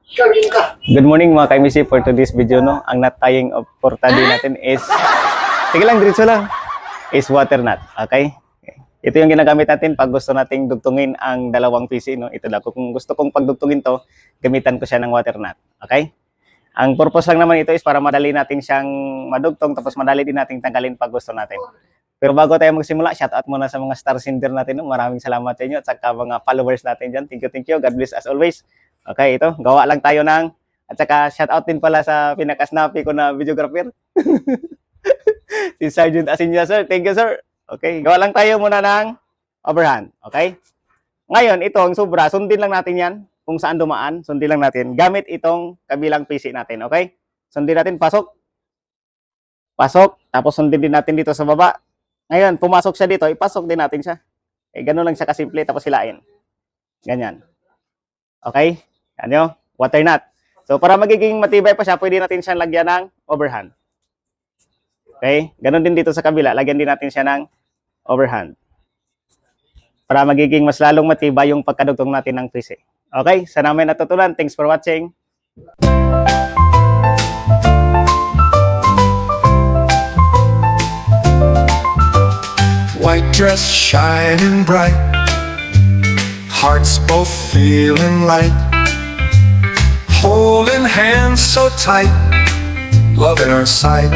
Good morning mga kaimisi, for today's video no. Ang nut tying of portadi natin is sige lang, diretso lang. Is water nut, okay? Ito yung ginagamit natin pag gusto nating dugtungin ang dalawang PC no. Ito lang kung gusto kong pagdugtungin to, gamitan ko siya ng water nut, okay? Ang purpose lang naman ito is para madali natin siyang madugtong tapos madali din nating tanggalin pag gusto natin. Pero bago tayo magsimula, shout out muna sa mga star sender natin. No? Maraming salamat sa inyo at saka mga followers natin dyan. Thank you. God bless as always. Okay, ito. Gawa lang tayo ng... At saka shout out din pala sa pinaka-snappy ko na videographer. Si Sergeant Asinya, sir. Thank you, sir. Okay, gawa lang tayo muna ng overhand. Okay? Ngayon, ito ang sobra. Sundin lang natin yan. Kung saan dumaan, sundin lang natin. Gamit itong kabilang PC natin. Okay? Sundin natin. Pasok. Pasok. Tapos sundin din natin dito sa baba. Ngayon, pumasok siya dito, ipasok din natin siya. Eh, ganun lang siya kasimple, tapos hilain. Ganyan. Okay? Ano? Water nut. So, para magiging matibay pa siya, pwede natin siyang lagyan ng overhand. Okay? Ganun din dito sa kabila, lagyan din natin siya ng overhand. Para magiging mas lalong matibay yung pagkadugtong natin ng PC. Okay? Sana may natutunan. Thanks for watching. White dress shining bright, hearts both feeling light, holding hands so tight, love in our sight.